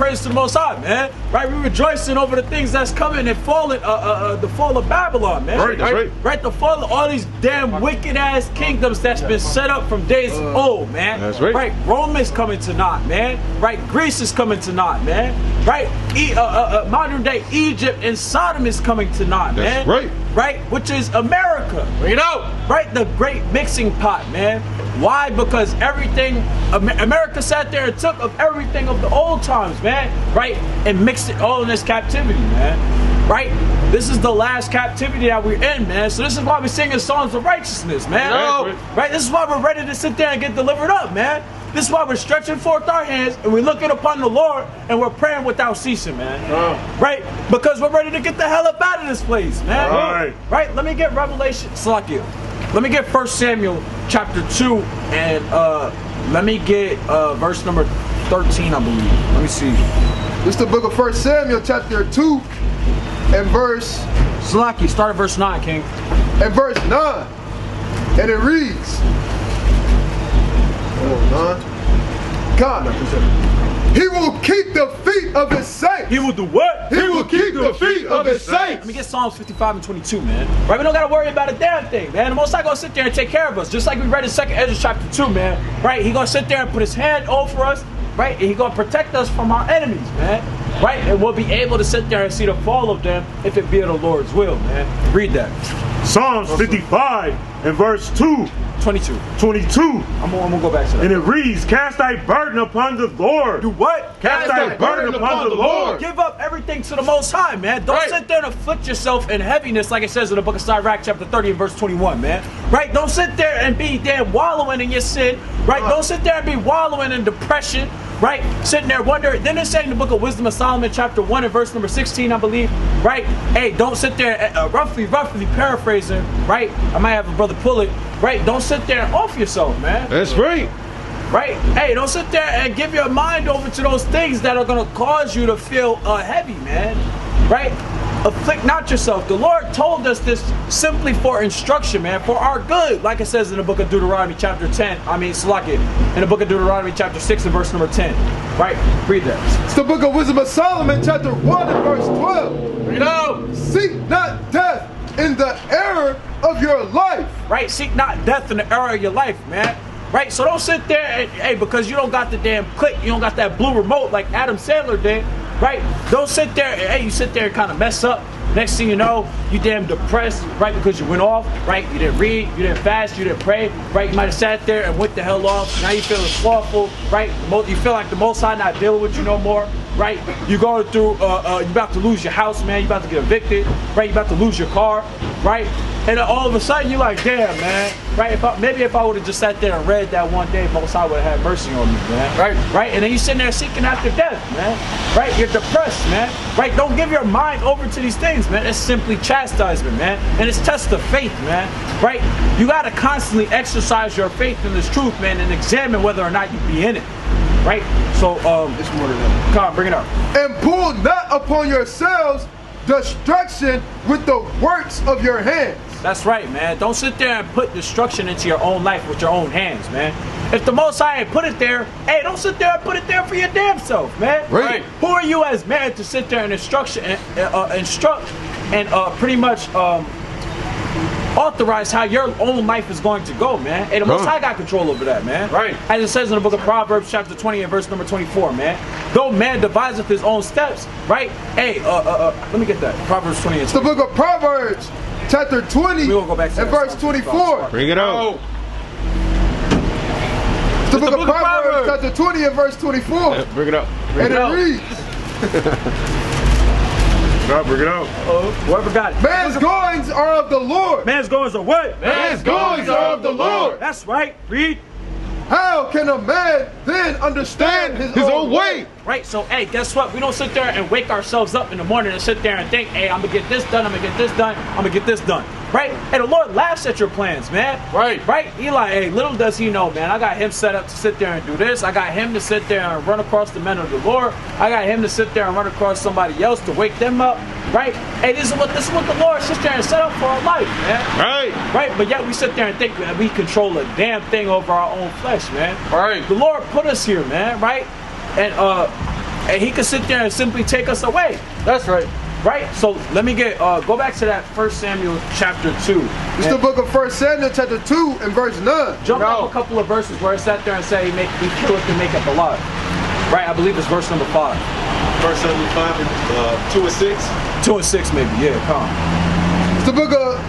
praise to the Most High, man. Right? We're rejoicing over the things that's coming and falling, the fall of Babylon, man. Right, that's right. Right, the fall of all these damn wicked ass kingdoms that's been set up from days old, man. That's right. Right, Rome is coming to naught, man. Right, Greece is coming to naught, man. Right, modern day Egypt and Sodom is coming to naught, man. That's right. Right, which is America. You know, right, the great mixing pot, man. Why? Because everything America sat there and took of everything of the old times, man. Right, and mixed it all in this captivity, man. Right, this is the last captivity that we're in, man. So this is why we're singing songs of righteousness, man. Right, this is why we're ready to sit there and get delivered up, man. This is why we're stretching forth our hands and we're looking upon the Lord and we're praying without ceasing, man. Right? Because we're ready to get the hell up out of this place, man. Right? Let me get Revelation. Salakia. Let me get 1 Samuel chapter 2 and let me get verse number 13, I believe. Let me see. This is the book of 1 Samuel chapter 2 and verse... Salaki, start at verse 9, King. And verse 9. And it reads... God, he will keep the feet of his saints. He will do what? He will keep the feet of his saints. Let me get Psalms 55 and 22, man. Right, we don't got to worry about a damn thing, man. The Most High gonna sit there and take care of us, just like we read in 2 Ezra chapter 2, man. Right, he gonna sit there and put his hand over us, right, and he gonna protect us from our enemies, man. Right, and we'll be able to sit there and see the fall of them if it be the Lord's will, man. Read that. Psalms 55 and verse 2. 22. I'm gonna go back to that. And it reads, cast thy burden upon the Lord. Do what? Cast thy burden upon the Lord. Give up everything to the Most High, man. Don't sit there and afflict yourself in heaviness like it says in the book of Sirach chapter 30 and verse 21, man. Right? Don't sit there and be damn wallowing in your sin. Right? Don't sit there and be wallowing in depression. Right? Sitting there wondering. Then it said in the book of Wisdom of Solomon chapter 1 and verse number 16, I believe. Right? Hey, don't sit there, roughly paraphrasing. Right? I might have a brother pull it. Right? Don't sit there and off yourself, man. That's right. Right? Hey, don't sit there and give your mind over to those things that are going to cause you to feel heavy, man. Right? Afflict not yourself. The Lord told us this simply for instruction, man, for our good. Like it says in the book of Deuteronomy chapter 10. I mean, Salaki, in the book of Deuteronomy chapter 6 and verse number 10. Right? Read that. It's the book of Wisdom of Solomon chapter 1 and verse 12. Read out. Seek not death in the error of your life. Right? Seek not death in the error of your life, man. Right? So don't sit there and, hey, because you don't got the damn click, you don't got that blue remote like Adam Sandler did. Right? Don't sit there and, hey, you sit there and kind of mess up. Next thing you know, you damn depressed, right? Because you went off, right? You didn't read, you didn't fast, you didn't pray, right? You might have sat there and went the hell off. Now you feeling slothful, right? You feel like the Most High not dealing with you no more, right? You're going through, you about to lose your house, man. You about to get evicted, right? You about to lose your car, right? And then all of a sudden you're like, damn, man, right? Maybe if I would have just sat there and read that one day, Most High would have had mercy on me, man, right? And then you sitting there seeking after death, man, right? You're depressed, man, right? Don't give your mind over to these things, man. It's simply chastisement, man, and it's test of faith, man, right? You got to constantly exercise your faith in this truth, man, and examine whether or not you be in it, right? So, it's more than that. Come on, bring it up. And pull not upon yourselves destruction with the works of your hands. That's right, man. Don't sit there and put destruction into your own life with your own hands, man. If the Most High ain't put it there, hey, don't sit there and put it there for your damn self, man. Right. Who are you as man to sit there and instruct and pretty much authorize how your own life is going to go, man? Hey, the Most High got control over that, man. Right. As it says in the book of Proverbs chapter 20 and verse number 24, man. Though man deviseth his own steps, right? Hey, let me get that. Proverbs 20 and 24. It's the book of Proverbs chapter 20 go back to and verse 24. Bring it out. It's the book of Proverbs chapter 20 and verse 24. Bring it up. And it reads. Bring it out. Whoever got it. Man's goings are of the Lord. Man's goings are what? Man's goings are of the Lord. That's right. Read. How can a man then understand his own way? Right, so hey, guess what? We don't sit there and wake ourselves up in the morning and sit there and think, hey, I'm gonna get this done, I'm gonna get this done, I'm gonna get this done. Right? And the Lord laughs at your plans, man. Right. Right? He like, hey, little does he know, man. I got him set up to sit there and do this. I got him to sit there and run across the men of the Lord. I got him to sit there and run across somebody else to wake them up. Right? Hey, this is what the Lord sits there and set up for our life, man. Right. Right? But yet we sit there and think that we control a damn thing over our own flesh, man. Right. The Lord put us here, man, right? And and he can sit there and simply take us away. That's right. Right? So let me go back to that 1 Samuel chapter 2. It's the book of 1 Samuel chapter 2 and verse 9. Jump up a couple of verses where it sat there and said he killeth and maketh alive. Right? I believe it's verse number 5. 1 Samuel 5 and 2 and 6. 2 and 6 maybe, yeah, come on. It's the book of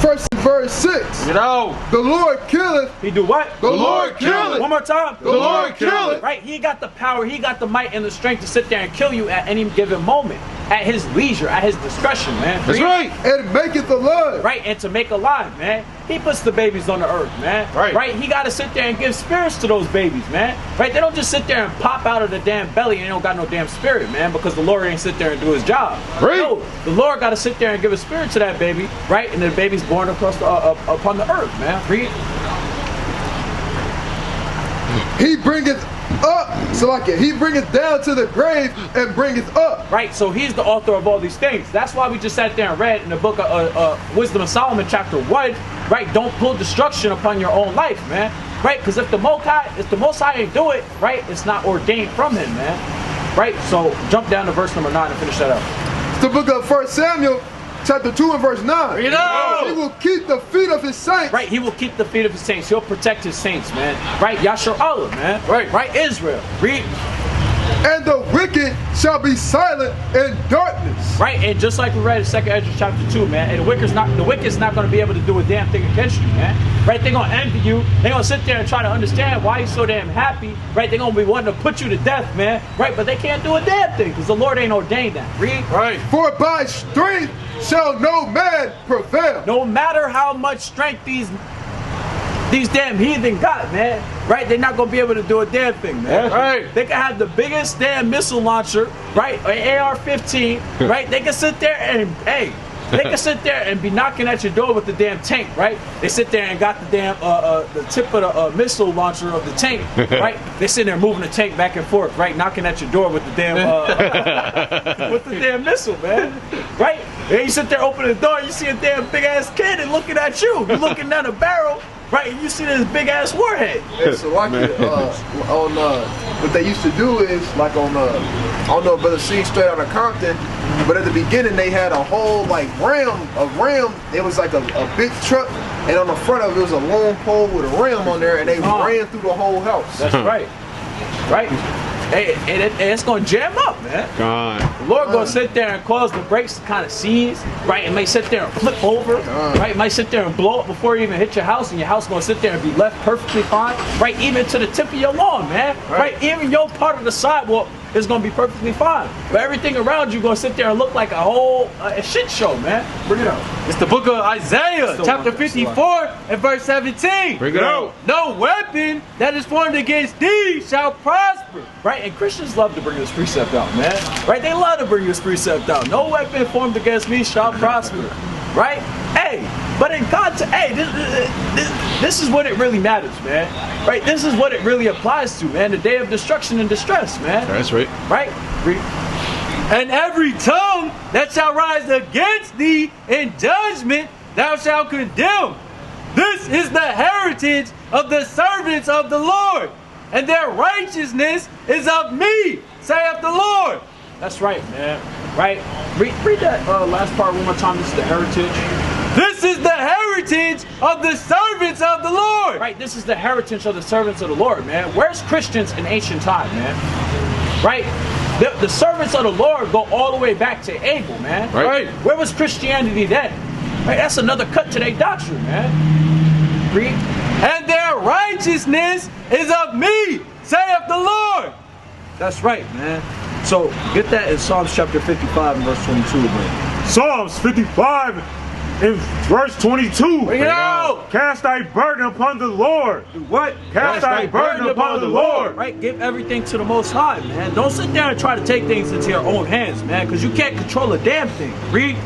1 verse 6. You know. The Lord killeth. He do what? The Lord killeth. One more time. The Lord killeth. Right? He got the power, he got the might and the strength to sit there and kill you at any given moment. At his leisure, at his discretion, man. That's right. And maketh alive. Right, and to make alive, man. He puts the babies on the earth, man. Right. He got to sit there and give spirits to those babies, man. Right. They don't just sit there and pop out of the damn belly and they don't got no damn spirit, man, because the Lord ain't sit there and do his job. Right. No, the Lord got to sit there and give a spirit to that baby, right? And the baby's born across upon the earth, man. Read. He bringeth up, so like he bringeth down to the grave and bringeth up. Right, so he's the author of all these things. That's why we just sat there and read in the book of Wisdom of Solomon chapter 1, right? Don't pull destruction upon your own life, man. Right, because if the Most High ain't do it, right, it's not ordained from him, man. Right, so jump down to verse number 9 and finish that up. It's the book of 1 Samuel chapter 2 and verse 9. You know. He will keep the feet of his saints. Right, he will keep the feet of his saints. He'll protect his saints, man. Right, Yashar Allah, man. Right, Israel. Read. And the wicked shall be silent in darkness. Right, and just like we read in 2 Ezra chapter 2, man, and the wicked's not going to be able to do a damn thing against you, man. Right, they're going to envy you. They're going to sit there and try to understand why you're so damn happy. Right, they're going to be wanting to put you to death, man. Right, but they can't do a damn thing because the Lord ain't ordained that. Read. Right. For by strength shall no man prevail. No matter how much strength these damn heathen got, man, right? They're not gonna be able to do a damn thing, man. Right. They can have the biggest damn missile launcher, right? An AR-15, right? They can sit there and they can sit there and be knocking at your door with the damn tank, right? They sit there and got the damn the tip of the missile launcher of the tank, right? They sit there moving the tank back and forth, right? Knocking at your door with the damn with the damn missile, man, right? And you sit there opening the door, you see a damn big ass cannon looking at you. You're looking down the barrel. Right, and you see this big ass warhead. Yeah, so like on what they used to do is like on I don't know if Brother C straight out of Compton, but at the beginning they had a whole like ram. It was like a big truck, and on the front of it was a long pole with a ram on there, and they ran through the whole house. That's right. Right. Hey, and it's gonna jam up, man. God. The Lord gonna sit there and cause the brakes to kind of seize, right? It may sit there and flip over, right? It might sit there and blow up before you even hit your house, and your house gonna sit there and be left perfectly fine, right? Even to the tip of your lawn, man, right? Even your part of the sidewalk is gonna be perfectly fine, but everything around you gonna sit there and look like a whole shit show, man. Bring it up. It's the book of Isaiah, chapter 54 and verse 17. Bring it out. No weapon that is formed against thee shall prosper. Right, and Christians love to bring this precept out, man. Right, they love to bring this precept out. No weapon formed against me shall prosper. Right? Hey, but in God, this is what it really matters, man. Right? This is what it really applies to, man. The day of destruction and distress, man. That's right. Right? And every tongue that shall rise against thee in judgment thou shalt condemn. This is the heritage of the servants of the Lord, and their righteousness is of me, saith the Lord. That's right, man. Right? Read that last part one more time. This is the heritage. This is the heritage of the servants of the Lord. Right, this is the heritage of the servants of the Lord, man. Where's Christians in ancient time, man? Right? The servants of the Lord go all the way back to Abel, man. Right. Where was Christianity then? Right, that's another cut to their doctrine, man. Read. And their righteousness is of me, saith the Lord. That's right, man. So get that in Psalms chapter 55 and verse 22, man. Psalms 55 and verse 22. Bring it out. Cast thy burden upon the Lord. Do what? Cast thy burden upon the Lord. Right? Give everything to the Most High, man. Don't sit there and try to take things into your own hands, man, because you can't control a damn thing. Read.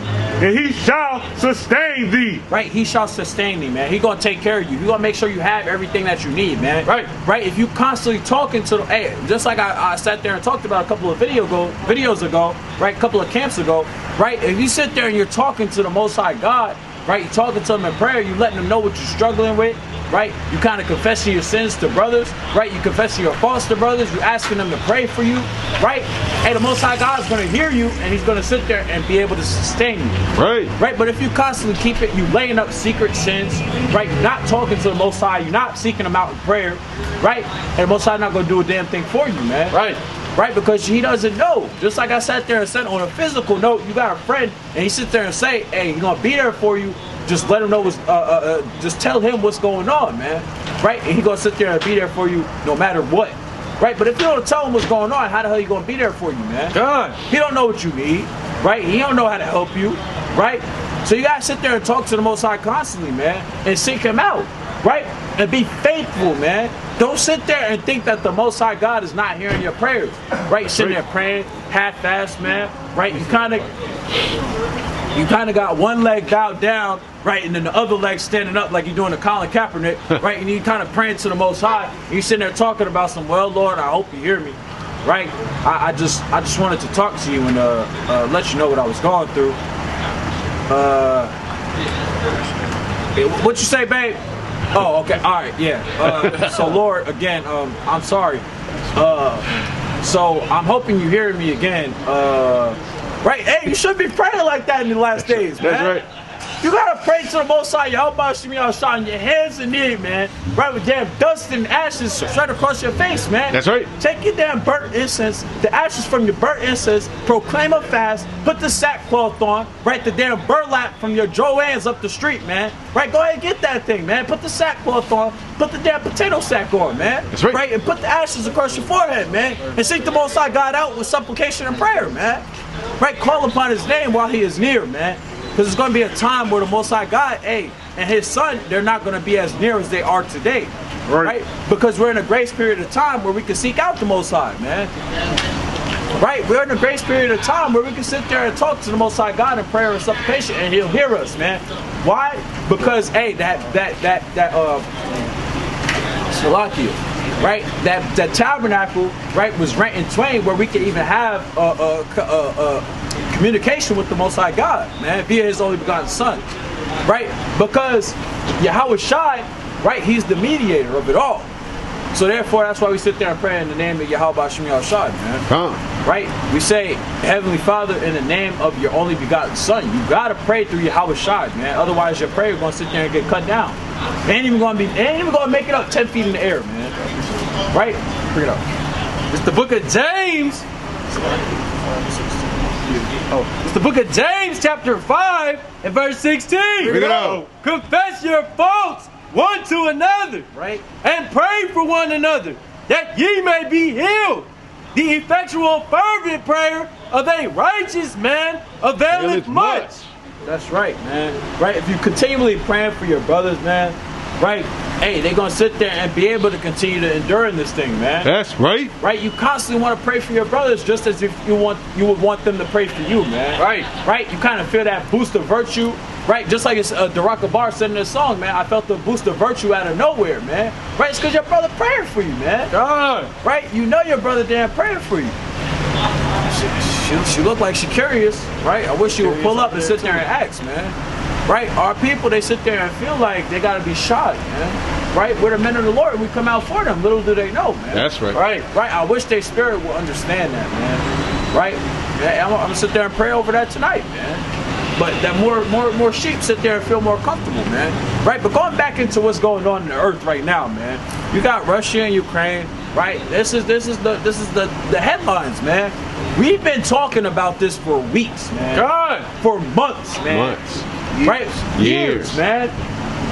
And he shall sustain thee. Right? He shall sustain thee, man. He gonna take care of you. He gonna make sure you have everything that you need, man. Right. Right? If you constantly talking to the, hey, just like I sat there and talked about a couple of videos ago, right? A couple of camps ago, right? If you sit there and you're talking to the Most High God, right? You talking to them in prayer, you letting them know what you're struggling with, right? You kind of confessing your sins to brothers, right? You confessing your faults to brothers, you asking them to pray for you, right? Hey, the Most High God is going to hear you, and He's going to sit there and be able to sustain you. Right. Right? But if you constantly keep it, you laying up secret sins, right? You're not talking to the Most High, you're not seeking Him out in prayer, right? And the Most High not going to do a damn thing for you, man. Right. Right, because He doesn't know. Just like I sat there and said, on a physical note, you got a friend, and he sits there and say, hey, He's gonna be there for you. Just let him know what's, just tell him what's going on, man. Right, and He's gonna sit there and be there for you no matter what. Right, but if you don't tell him what's going on, how the hell you gonna be there for you, man? God. He don't know what you need, right? He don't know how to help you, right? So you gotta sit there and talk to the Most High constantly, man, and seek Him out, right? And be faithful, man. Don't sit there and think that the Most High God is not hearing your prayers, right? You're sitting there praying half-assed, man, right? You kind of got one leg bowed down, right, and then the other leg standing up like you're doing a Colin Kaepernick, right? And you kind of praying to the Most High. And you're sitting there talking about some, well, Lord, I hope you hear me, right? I just wanted to talk to you and let you know what I was going through. What you say, babe? Oh, okay, all right, yeah. So, Lord, again, I'm sorry. So I'm hoping you hear me again. Right? Hey, you should be praying like that in the last days, man. That's right. You gotta pray to the Most High. Yahweh on your hands and knees, man. Right, with damn dust and ashes straight across your face, man. That's right. Take your damn burnt incense, the ashes from your burnt incense, proclaim a fast, put the sackcloth on, right, the damn burlap from your Joanne's up the street, man. Right, go ahead and get that thing, man. Put the sackcloth on, put the damn potato sack on, man. That's right. Right, and put the ashes across your forehead, man. And seek the Most High God out with supplication and prayer, man. Right, call upon His name while He is near, man. Because it's going to be a time where the Most High God, hey, and His Son, they're not going to be as near as they are today. Right? Because we're in a grace period of time where we can seek out the Most High, man. Right? We're in a grace period of time where we can sit there and talk to the Most High God in prayer and supplication, and He'll hear us, man. Why? Because, hey, Shalakia. Right, that tabernacle, right, was rent in twain, where we could even have communication with the Most High God, man, via His only begotten Son, right? Because Yahweh Shai, right, He's the mediator of it all. So therefore, that's why we sit there and pray in the name of Yahweh Shai, man. Right? We say, Heavenly Father, in the name of your only begotten Son. You gotta pray through Yahweh Shai, man. Otherwise, your prayer is gonna sit there and get cut down. Ain't even gonna make it up 10 feet in the air, man. Right? Bring it up. It's the book of James. It's the book of James, chapter 5, and verse 16. Bring it out. Confess your faults one to another, right? And pray for one another, that ye may be healed. The effectual fervent prayer of a righteous man availeth much. That's right, man. Right? If you continually praying for your brothers, man, right? Hey, they're gonna sit there and be able to continue to endure in this thing, man. That's right. Right? You constantly want to pray for your brothers, just as if you would want them to pray for you, man. Right. Right? You kind of feel that boost of virtue, right? Just like it's Daraka Bar said in this song, man. I felt the boost of virtue out of nowhere, man. Right? It's because your brother praying for you, man. God. Right? You know your brother damn praying for you. She looked like she curious, right? I wish she would pull up and sit there and ask, man. Right? Our people, they sit there and feel like they gotta be shot, man. Right? We're the men of the Lord, we come out for them. Little do they know, man. That's right. Right? I wish their spirit will understand that, man. Right? I'm gonna sit there and pray over that tonight, man. But that more sheep sit there and feel more comfortable, man. Right? But going back into what's going on in the earth right now, man. You got Russia and Ukraine, right? This is the headlines, man. We've been talking about this for weeks, man. God. For months, man. Right? Years, man.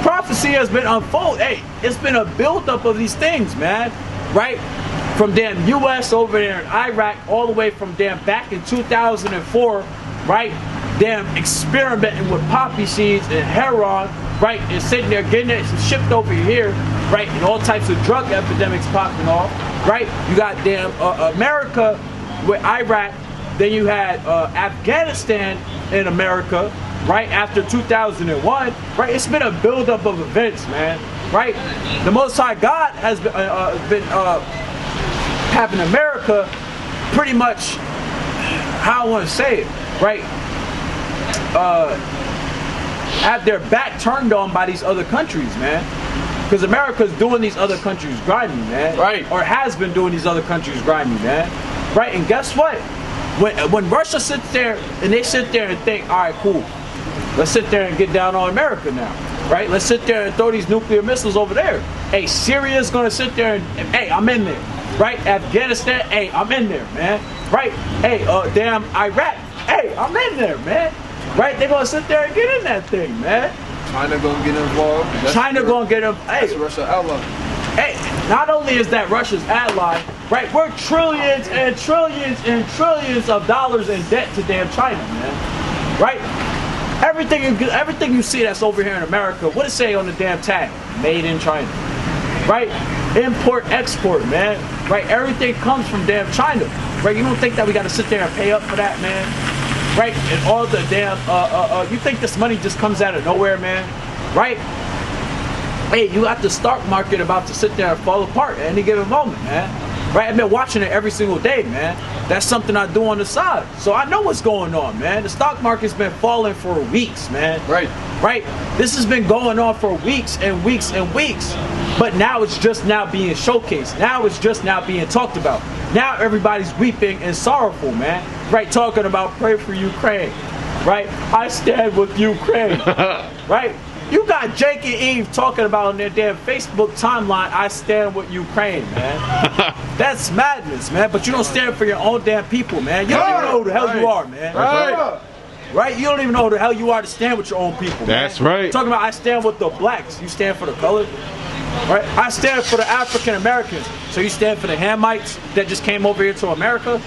Prophecy has been unfolded. Hey, it's been a buildup of these things, man. Right? From damn US over there in Iraq, all the way from damn back in 2004, right? Damn experimenting with poppy seeds and heroin, right? And sitting there getting it shipped over here, right? And all types of drug epidemics popping off, right? You got damn America with Iraq, then you had Afghanistan in America, right, after 2001, right? It's been a buildup of events, man, right? The Most High God has been having America pretty much, how I want to say it, right? have their back turned on by these other countries, man. Because America's doing these other countries grimy, man. Right. Or has been doing these other countries grimy, man. Right, and guess what? When Russia sits there and they sit there and think, all right, cool, let's sit there and get down on America now, right? Let's sit there and throw these nuclear missiles over there. Hey, Syria's gonna sit there and hey, I'm in there, right? Afghanistan, hey, I'm in there, man, right? Hey, damn Iraq, hey, I'm in there, man, right? They're gonna sit there and get in that thing, man. China gonna get involved. China gonna get them. Hey, that's Russia ally. Hey, not only is that Russia's ally, right? We're trillions and trillions and trillions of dollars in debt to damn China, man. Right? Everything you see that's over here in America, what it say on the damn tag? Made in China. Right? Import, export, man. Right? Everything comes from damn China. Right? You don't think that we got to sit there and pay up for that, man? Right? And all the damn, you think this money just comes out of nowhere, man? Right? Hey, you got the stock market about to sit there and fall apart at any given moment, man. Right? I've been watching it every single day, man. That's something I do on the side. So I know what's going on, man. The stock market's been falling for weeks, man. Right. Right? This has been going on for weeks and weeks and weeks. But now it's just now being showcased. Now it's just now being talked about. Now everybody's weeping and sorrowful, man. Right? Talking about pray for Ukraine. Right? I stand with Ukraine. Right? You got Jake and Eve talking about on their damn Facebook timeline, I stand with Ukraine, man. That's madness, man. But you don't stand for your own damn people, man. You don't even know who the hell you are, man. Right. Right? You don't even know who the hell you are to stand with your own people, man. That's right. Talking about I stand with the blacks. You stand for the color. Right? I stand for the African Americans. So you stand for the Hamites that just came over here to America?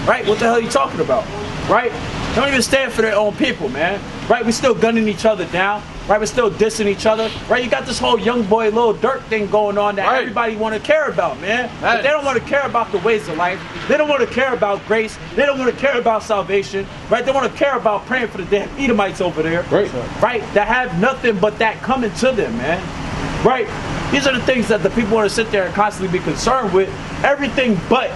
Right? What the hell are you talking about? Right? Don't even stand for their own people, man. Right? We still gunning each other down. Right? We're still dissing each other. Right? You got this whole young boy, Lil Durk thing going on that everybody want to care about, man. But they don't want to care about the ways of life. They don't want to care about grace. They don't want to care about salvation. Right? They want to care about praying for the damn Edomites over there. Right. Right? That have nothing but that coming to them, man. Right? These are the things that the people want to sit there and constantly be concerned with. Everything but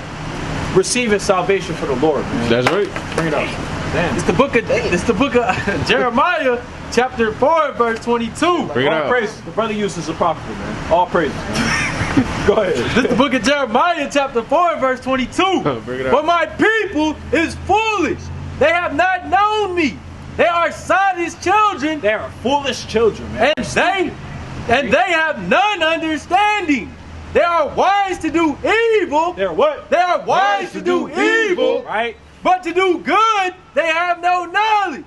receiving salvation for the Lord, man. That's right. Bring it up. Damn. It's the book of Jeremiah, chapter 4, verse 22. Bring it All up. praises. The brother uses a prophet, man. All praises, man. Go ahead. This is the book of Jeremiah, chapter 4, verse 22. Bring it up. But my people is foolish. They have not known me. They are Sodom's children, They are foolish children, man. and they have none understanding. They are wise to do evil. They're what? They are wise to do evil, Right? but to do good, they have no knowledge.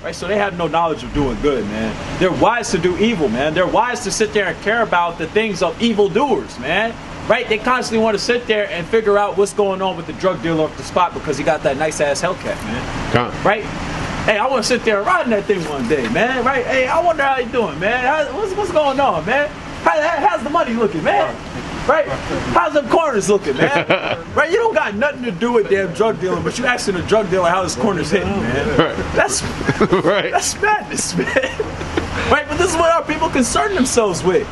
Right, so they have no knowledge of doing good, man. They're wise to do evil, man. They're wise to sit there and care about the things of evildoers, man. Right? They constantly want to sit there and figure out what's going on with the drug dealer off the spot because he got that nice ass Hellcat, man. Right? Hey, I want to sit there and ride in that thing one day, man. Right? Hey, I wonder how you doing, man. What's going on, man? How's the money looking, man? Right? How's them corners looking, man? Right? You don't got nothing to do with damn drug dealing, but you asking a drug dealer how his corner's hitting, man. Right. That's Right. That's madness, man. Right? But this is what our people concern themselves with.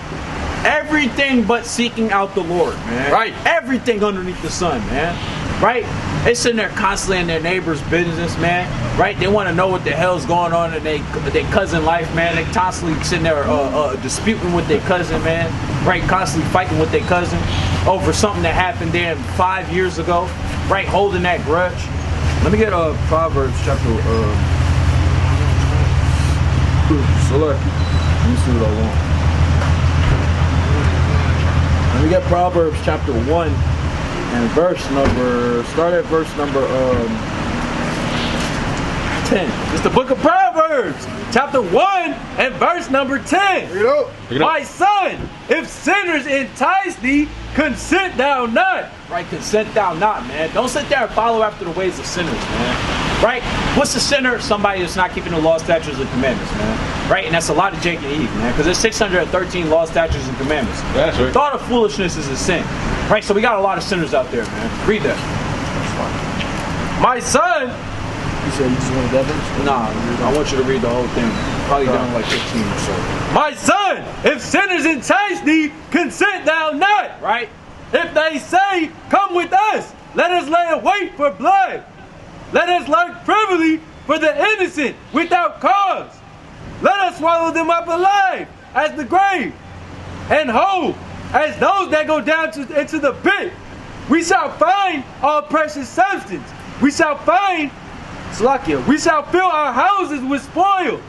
Everything but seeking out the Lord, man. Right. Everything underneath the sun, man. Right? They sitting there constantly in their neighbor's business, man. Right? They want to know what the hell's going on in their cousin life, man. They constantly sitting there disputing with their cousin, man. Right? Constantly fighting with their cousin over something that happened there 5 years ago. Right? Holding that grudge. Let me get Proverbs chapter select. Let me see what I want. Let me get Proverbs chapter 1 and start at verse number 10. It's the book of Proverbs, chapter 1 and verse number 10. Bring it up. My son, if sinners entice thee, consent thou not. Right, consent thou not, man. Don't sit there and follow after the ways of sinners, man. Right? What's a sinner? Somebody that's not keeping the law, statutes, and commandments, man. Right? And that's a lot of Jake and Eve, man. Because there's 613 law, statutes, and commandments. That's right. Thought of foolishness is a sin. Right? So we got a lot of sinners out there, man. Read that. My son, You said you just want that verse? Nah, I want you to read the whole thing. Probably down to like 15 or so. my son, if sinners entice thee, consent thou not. Right? If they say, come with us, let us lay wait for blood. Let us lurk privily for the innocent without cause. let us swallow them up alive as the grave, and whole as those that go down into the pit. We shall find all precious substance. We shall find, Slakia, we shall fill our houses with spoil.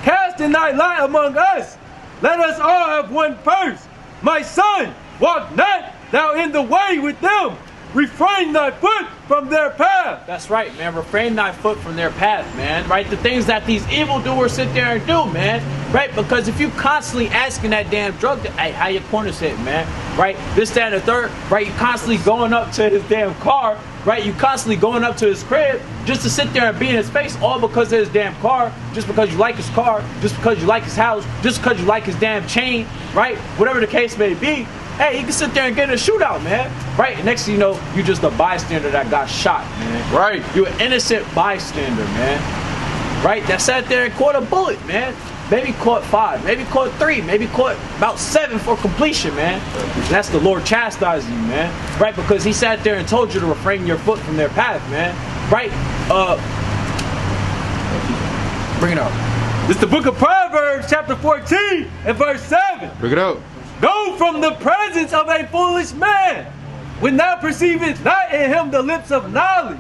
Cast in thy lot among us. Let us all have one purse. My son, walk not thou in the way with them. Refrain thy foot from their path. That's right, man. Refrain thy foot from their path, man. Right? The things that these evildoers sit there and do, man. Right? Because if you constantly asking that damn drug, hey, how your corners hit, man? Right? This, that, and the third. Right? You constantly going up to his damn car. Right? You constantly going up to his crib just to sit there and be in his face, all because of his damn car, just because you like his car, just because you like his house, just because you like his damn chain. Right? Whatever the case may be. Hey, you can sit there and get in a shootout, man. Right? And next thing you know, you just a bystander that got shot, man. Right. You an innocent bystander, man. Right? That sat there and caught a bullet, man. Maybe caught 5, maybe caught 3, maybe caught about 7 for completion, man. And that's the Lord chastising you, man. Right? Because he sat there and told you to refrain your foot from their path, man. Right? Bring it up. This is the book of Proverbs, chapter 14, and verse 7. Bring it out. Go from the presence of a foolish man, when thou perceivest not in him the lips of knowledge.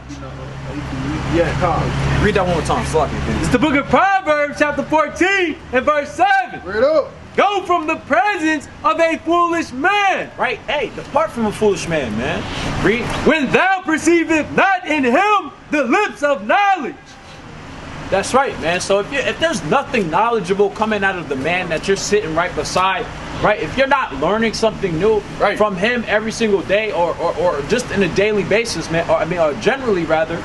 Yeah, come. Read that one more time. Sloppy. It's the book of Proverbs, chapter 14, and verse 7. Bring it up. Go from the presence of a foolish man. Right? Hey, depart from a foolish man, man. Read. When thou perceivest not in him the lips of knowledge. That's right, man. So if there's nothing knowledgeable coming out of the man that you're sitting right beside, right? If you're not learning something new from him every single day, or just in a daily basis, man, or generally rather,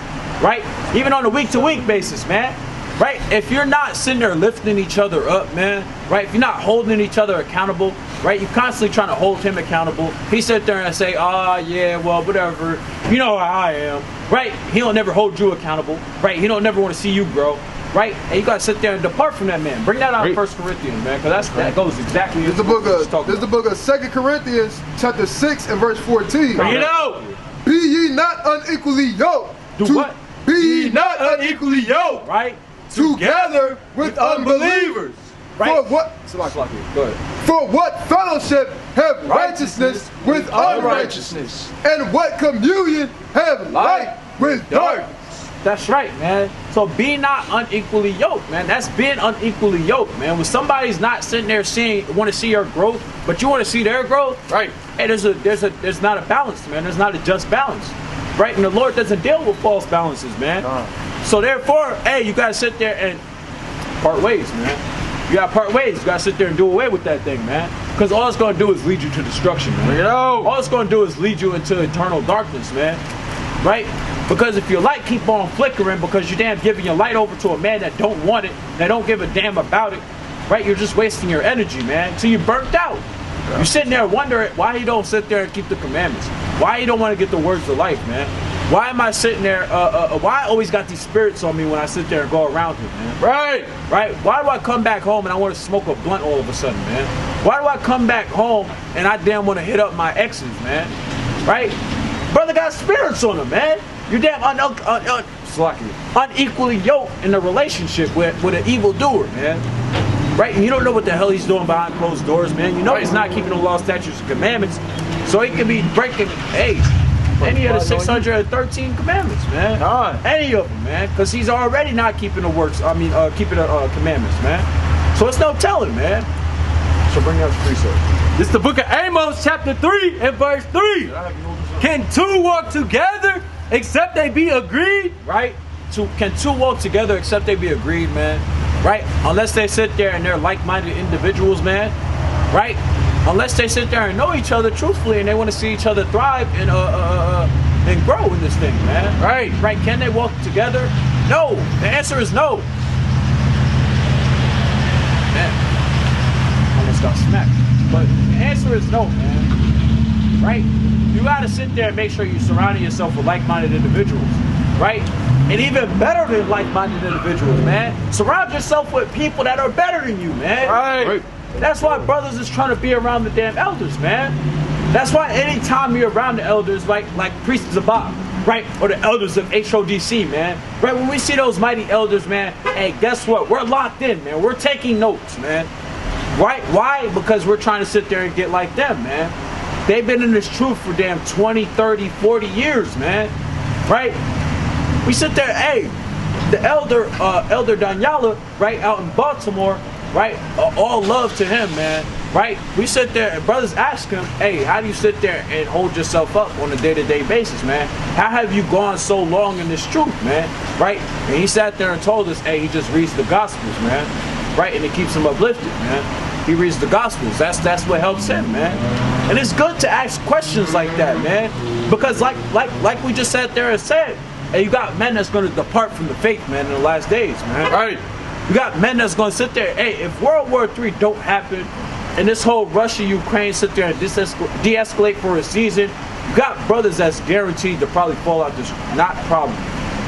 right? Even on a week-to-week basis, man. Right? If you're not sitting there lifting each other up, man, right? If you're not holding each other accountable, right? You're constantly trying to hold him accountable. He sit there and say, oh, yeah, well, whatever. You know how I am, right? He don't never hold you accountable, right? He don't never want to see you grow, right? And you got to sit there and depart from that man. Bring that out of 1 Corinthians, man, because that goes exactly This is the book of 2 Corinthians, chapter 6 and verse 14. Bring it out. Be ye not unequally yoked. Do what? Be ye not unequally yoked. Right? Together with unbelievers. Right? For what? Go ahead. For what fellowship have righteousness with unrighteousness? And what communion have light with darkness? That's right, man. So be not unequally yoked, man. That's being unequally yoked, man. When somebody's not sitting there want to see your growth, but you want to see their growth, right? Hey, there's not a balance, man. There's not a just balance, right? And the Lord doesn't deal with false balances, man. So therefore, hey, you gotta sit there and part ways, man. You gotta part ways. You gotta sit there and do away with that thing, man. Because all it's gonna do is lead you to destruction, man. All it's gonna do is lead you into eternal darkness, man. Right? Because if your light keep on flickering because you're damn giving your light over to a man that don't want it, that don't give a damn about it, right? You're just wasting your energy, man. So you're burnt out. You're sitting there wondering why you don't sit there and keep the commandments. Why you don't want to get the words of life, man. Why am I sitting there, why I always got these spirits on me when I sit there and go around it, man? Right? Why do I come back home and I want to smoke a blunt all of a sudden, man? Why do I come back home and I damn want to hit up my exes, man? Right? Brother got spirits on him, man. You're damn unequally yoked in a relationship with an evildoer, man. Right? And you don't know what the hell he's doing behind closed doors, man. You know he's not keeping the law, statutes, and commandments. So he could be breaking, any of the 613 commandments, man. Any of them, man. Because he's already not keeping the keeping the commandments, man. So it's no telling, man. So bring out the precept. This is the book of Amos, chapter 3 and verse 3. Can two walk together except they be agreed? Right? Can two walk together except they be agreed, man? Right? Unless they sit there and they're like-minded individuals, man. Right? Unless they sit there and know each other truthfully and they want to see each other thrive and grow in this thing, man. Right? Can they walk together? No. The answer is no. Man, almost got smacked. But the answer is no, man. Right? You gotta sit there and make sure you're surrounding yourself with like-minded individuals. Right? And even better than like-minded individuals, man. Surround yourself with people that are better than you, man. Right. That's why brothers is trying to be around the damn elders, man. That's why anytime you're around the elders, like Priest Zabak, right? Or the elders of HODC, man. Right, when we see those mighty elders, man, hey, guess what? We're locked in, man. We're taking notes, man. Right? Why? Because we're trying to sit there and get like them, man. They've been in this truth for damn 20, 30, 40 years, man. Right? We sit there, hey, the elder Daniela, right, out in Baltimore, right, all love to him, man. Right? We sit there and brothers ask him, hey, how do you sit there and hold yourself up on a day-to-day basis, man? How have you gone so long in this truth, man? Right? And he sat there and told us, hey, he just reads the Gospels, man. Right? And it keeps him uplifted, man. He reads the Gospels. That's what helps him, man. And it's good to ask questions like that, man. Because like we just sat there and said, hey, you got men that's going to depart from the faith, man, in the last days, man. Right? You got men that's going to sit there, hey, if World War III don't happen, and this whole Russia-Ukraine sit there and de-escalate for a season, you got brothers that's guaranteed to probably fall out this, not probably,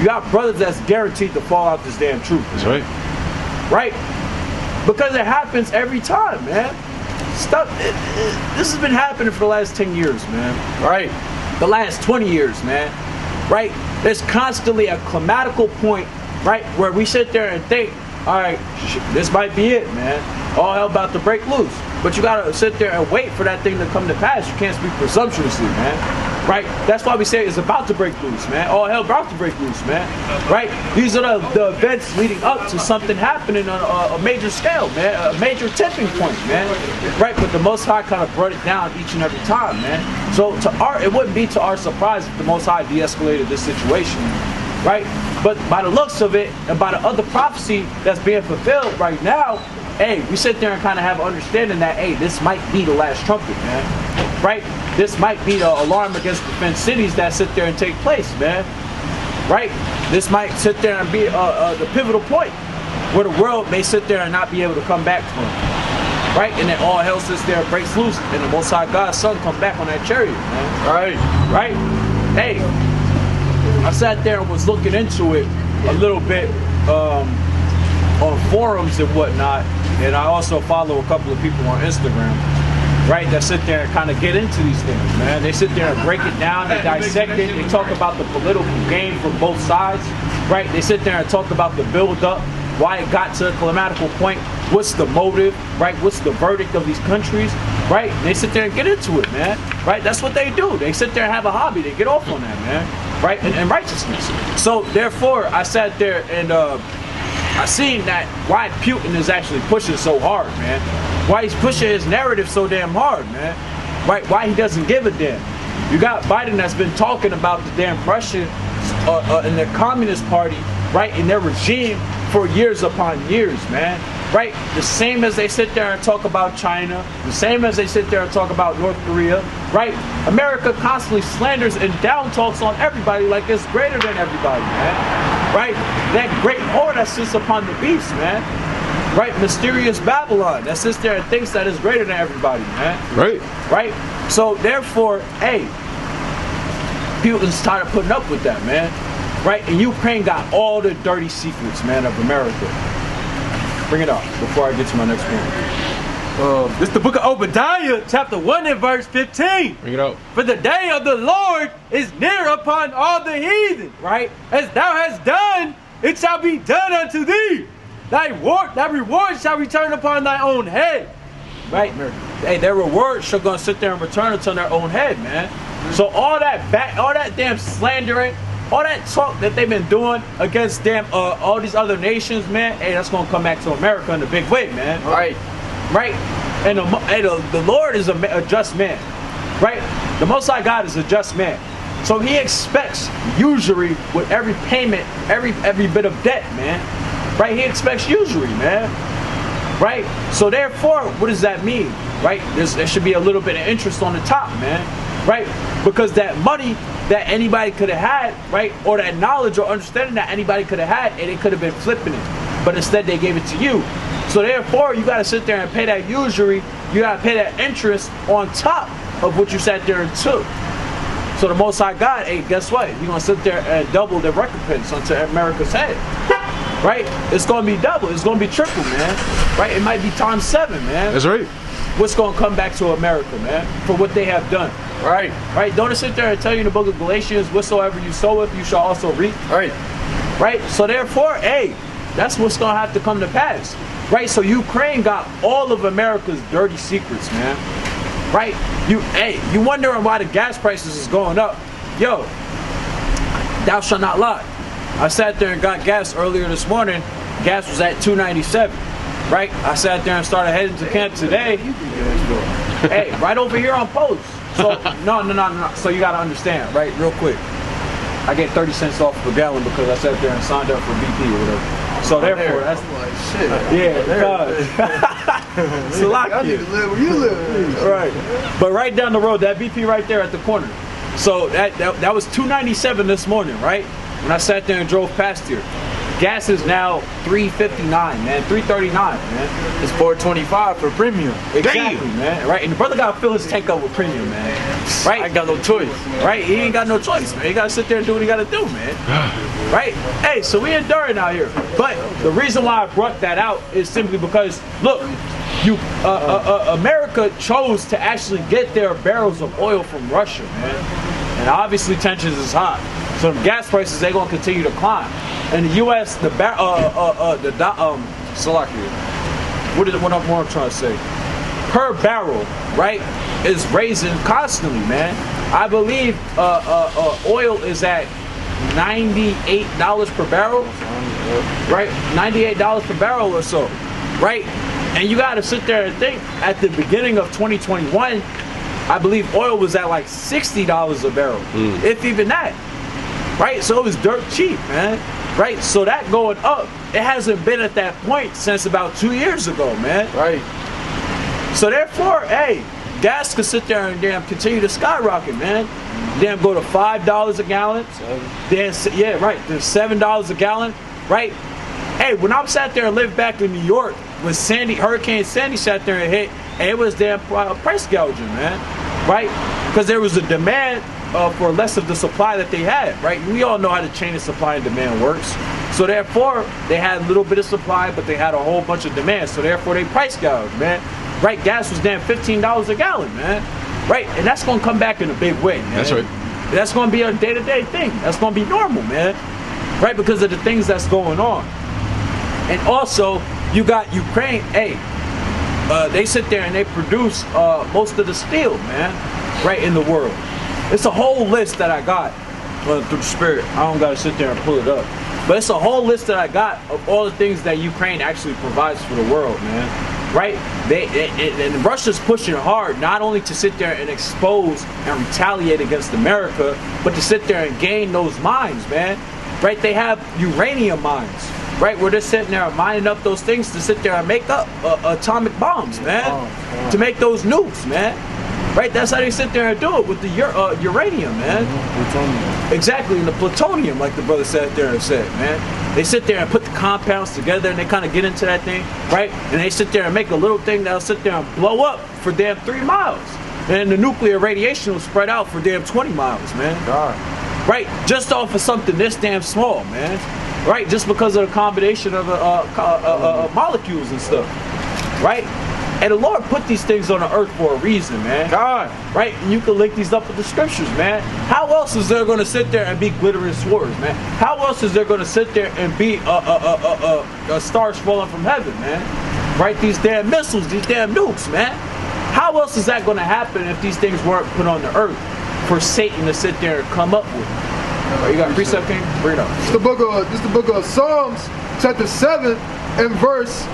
you got brothers that's guaranteed to fall out this damn truth. That's right. Right? Because it happens every time, man. Stuff, this has been happening for the last 10 years, man. Right? The last 20 years, man. Right? There's constantly a climatical point, right, where we sit there and think, all right, this might be it, man. All hell about to break loose. But you gotta sit there and wait for that thing to come to pass. You can't speak presumptuously, man. Right? That's why we say it's about to break loose, man. All hell about to break loose, man. Right? These are the events leading up to something happening on a major scale, man. A major tipping point, man. Right? But the Most High kind of brought it down each and every time, man. So it wouldn't be to our surprise if the Most High de-escalated this situation. Right? But by the looks of it, and by the other prophecy that's being fulfilled right now, hey, we sit there and kind of have an understanding that, hey, this might be the last trumpet, man. Right? This might be the alarm against defense cities that sit there and take place, man. Right? This might sit there and be the pivotal point where the world may sit there and not be able to come back to him. Right? And then all hell sits there and breaks loose, and the Most High God's Son come back on that chariot, man. Right? Right? Hey, I sat there and was looking into it a little bit on forums and whatnot, and I also follow a couple of people on Instagram, right, that sit there and kind of get into these things, man. They sit there and break it down, they dissect it, they talk about the political game from both sides, right? They sit there and talk about the build-up, why it got to a climatical point, what's the motive, right? What's the verdict of these countries, right? They sit there and get into it, man, right? That's what they do. They sit there and have a hobby. They get off on that, man, right? And righteousness. So therefore, I sat there and I seen that why Putin is actually pushing so hard, man. Why he's pushing his narrative so damn hard, man. Right? Why he doesn't give a damn. You got Biden that's been talking about the damn Russians and the Communist Party, right, in their regime for years upon years, man. Right? The same as they sit there and talk about China, the same as they sit there and talk about North Korea, right? America constantly slanders and down talks on everybody like it's greater than everybody, man. Right? That great whore that sits upon the beast, man. Right? Mysterious Babylon that sits there and thinks that it's greater than everybody, man. Right. Right? So therefore, hey, Putin's tired of putting up with that, man. Right? And Ukraine got all the dirty secrets, man, of America. Bring it up before I get to my next point. This is the book of Obadiah, chapter 1 and verse 15. Bring it out. For the day of the Lord is near upon all the heathen, right? As thou hast done, it shall be done unto thee. Thy reward shall return upon thy own head. Right? Hey, their reward shall go and sit there and return upon their own head, man. So all that damn slandering, all that talk that they've been doing against them, all these other nations, man, hey, that's gonna come back to America in a big way, man. Right, right. And the Lord is a just man, right? The Most High God is a just man, so He expects usury with every payment, every bit of debt, man. Right? He expects usury, man. Right? So therefore, what does that mean? Right? There should be a little bit of interest on the top, man. Right? Because that money that anybody could have had, right, or that knowledge or understanding that anybody could have had, and they could have been flipping it, but instead they gave it to you. So therefore, you got to sit there and pay that usury. You got to pay that interest on top of what you sat there and took. So the Most High God, hey, guess what? You're gonna sit there and double the recompense onto America's head. Right? It's gonna be double. It's gonna be triple, man. Right? It might be times 7, man. That's right. what's going to come back to America, man, for what they have done. Right. Right? Don't it sit there and tell you in the book of Galatians, whatsoever you sow with, you shall also reap. Right. Right? So therefore, hey, that's what's going to have to come to pass. Right? So Ukraine got all of America's dirty secrets, man. Right? You wondering why the gas prices is going up. Yo, thou shalt not lie. I sat there and got gas earlier this morning. Gas was at $2.97. Right? I sat there and started heading to camp today. Hey, right over here on post. So no. So you gotta understand, right? Real quick. I get 30 cents off per gallon because I sat there and signed up for BP or whatever. So therefore, that's like shit. yeah. So I need to live where you live. Right. But right down the road, that BP right there at the corner. So that was $2.97 this morning, right? When I sat there and drove past here. Gas is now $3.59, man, $3.39, man. It's $4.25 for premium. Exactly, man. Right, and the brother gotta fill his tank up with premium, man. Right, I ain't got no choice. Right, he ain't got no choice, man. He gotta sit there and do what he gotta do, man. Right. Hey, so we enduring out here, but the reason why I brought that out is simply because, look, America chose to actually get their barrels of oil from Russia, man, and obviously tensions is high. So the gas prices, they're gonna continue to climb. In the U.S., what I'm trying to say? Per barrel, right, is raising constantly, man. I believe oil is at $98 per barrel, right? $98 per barrel or so, right? And you got to sit there and think. At the beginning of 2021, I believe oil was at like $60 a barrel, if even that. Right, so it was dirt cheap, man. Right, so that going up, it hasn't been at that point since about 2 years ago, man. Right. So therefore, hey, gas could sit there and damn continue to skyrocket, man. Damn, go to $5 a gallon. Then yeah, right. Then $7 a gallon, right? Hey, when I sat there and lived back in New York, when Hurricane Sandy sat there and hit, and it was damn price gouging, man. Right, because there was a demand for less of the supply that they had, right? We all know how the chain of supply and demand works. So therefore, they had a little bit of supply, but they had a whole bunch of demand. So therefore, they price gouged, man. Right? Gas was damn $15 a gallon, man. Right? And that's going to come back in a big way, man. That's right. That's going to be a day-to-day thing. That's going to be normal, man. Right? Because of the things that's going on. And also, you got Ukraine. Hey, they sit there and they produce most of the steel, man. Right? In the world. It's a whole list that I got through the Spirit. I don't got to sit there and pull it up. But it's a whole list that I got of all the things that Ukraine actually provides for the world, man. Right? And Russia's pushing hard not only to sit there and expose and retaliate against America, but to sit there and gain those mines, man. Right? They have uranium mines. Right? Where they're sitting there mining up those things to sit there and make up atomic bombs, man. To make those nukes, man. Right, that's how they sit there and do it with the uranium, man. Plutonium. Exactly, and the plutonium, like the brother sat there and said, man. They sit there and put the compounds together and they kind of get into that thing, right? And they sit there and make a little thing that'll sit there and blow up for damn 3 miles. And the nuclear radiation will spread out for damn 20 miles, man. God. Right, just off of something this damn small, man. Right, just because of the combination of molecules and stuff, right? And the Lord put these things on the earth for a reason, man. God. Right? And you can link these up with the scriptures, man. How else is there going to sit there and be glittering swords, man? How else is there going to sit there and be stars falling from heaven, man? Right? These damn missiles, these damn nukes, man. How else is that going to happen if these things weren't put on the earth for Satan to sit there and come up with? Right, you got a precept, King? Bring it up. This is the book of Psalms, chapter 7, and verse...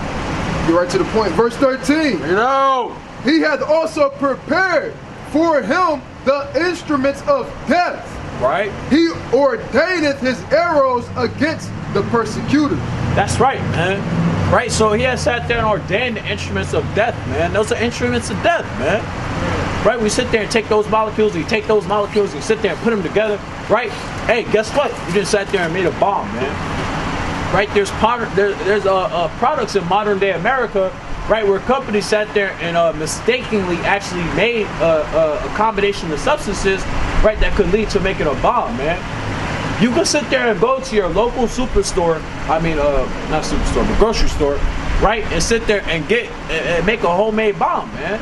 Get right to the point. Verse 13. You know, he hath also prepared for him the instruments of death. Right. He ordaineth his arrows against the persecutor. That's right, man. Right. So he has sat there and ordained the instruments of death, man. Those are instruments of death, man. Right. We sit there and take those molecules. You take those molecules. You sit there and put them together. Right. Hey, guess what? You just sat there and made a bomb, man. Right, there's products in modern day America, right, where companies sat there and mistakenly actually made a combination of substances, right, that could lead to making a bomb, man. You can sit there and go to your local superstore, not superstore, but grocery store, right, and sit there and make a homemade bomb, man.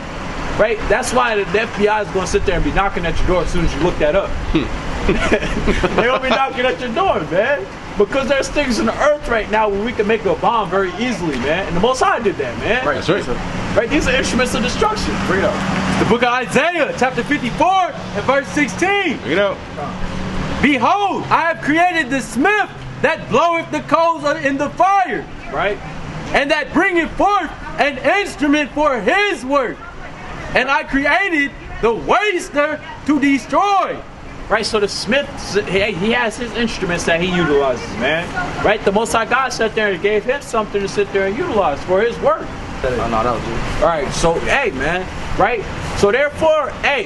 right? That's why the FBI is going to sit there and be knocking at your door as soon as you look that up. They're going to be knocking at your door, man. Because there's things in the earth right now where we can make a bomb very easily, man. And the Most High did that, man. Right, that's right. Right? These are instruments of destruction. Bring it up. The book of Isaiah, chapter 54, and verse 16. You know, Behold, I have created the smith that bloweth the coals in the fire, Right? and that bringeth forth an instrument for his work. And I created the waster to destroy. Right, so the smith, he has his instruments that he utilizes, man. Right, the Most High God sat there and gave him something to sit there and utilize for his work. Oh, no, that was it. All right, so hey, man, right? So therefore, hey,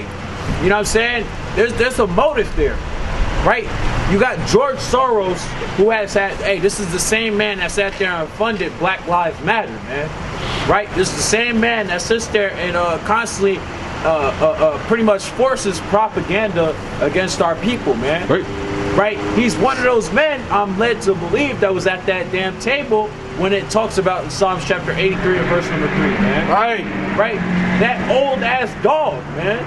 you know what I'm saying? There's a motive there, right? You got George Soros, who has had, hey, this is the same man that sat there and funded Black Lives Matter, man. Right? This is the same man that sits there and constantly pretty much forces propaganda against our people, man. Right? He's one of those men, I'm led to believe, that was at that damn table when it talks about in Psalms chapter 83 and verse number 3, man. Right? That old ass dog, man.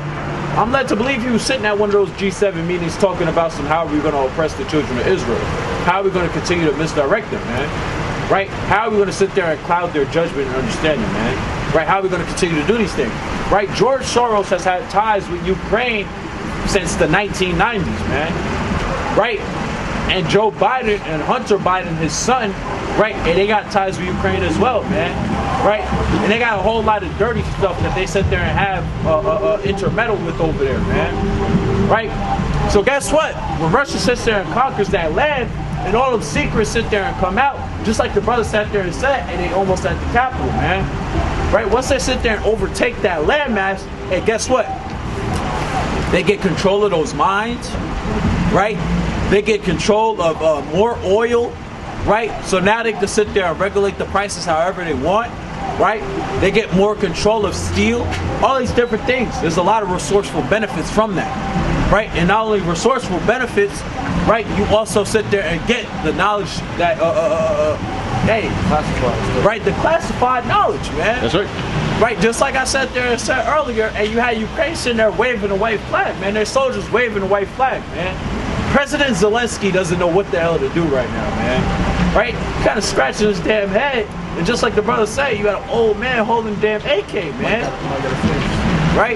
I'm led to believe he was sitting at one of those G7 meetings talking about how are we going to oppress the children of Israel? How are we going to continue to misdirect them, man? Right? How are we going to sit there and cloud their judgment and understanding, man? Right? How are we going to continue to do these things? Right? George Soros has had ties with Ukraine since the 1990s, man. Right? And Joe Biden and Hunter Biden, his son, right? And they got ties with Ukraine as well, man. Right? And they got a whole lot of dirty stuff that they sit there and have intermeddle with over there, man. Right? So guess what? When Russia sits there and conquers that land, and all them secrets sit there and come out, just like the brother sat there and said, and they almost at the capital, man. Right? Once they sit there and overtake that landmass, hey, guess what? They get control of those mines, right? They get control of more oil, right? So now they can sit there and regulate the prices however they want, right? They get more control of steel, all these different things. There's a lot of resourceful benefits from that, right? And not only resourceful benefits, right? You also sit there and get the knowledge that, hey, classified, right? The classified knowledge, man. that's right. Right, just like I sat there and said earlier, and you had Ukraine sitting there waving a white flag, man. Their soldiers waving a white flag, man. President Zelensky doesn't know what the hell to do right now, man. Right? Kind of scratching his damn head. And just like the brother said, you got an old man holding damn AK, man. Right?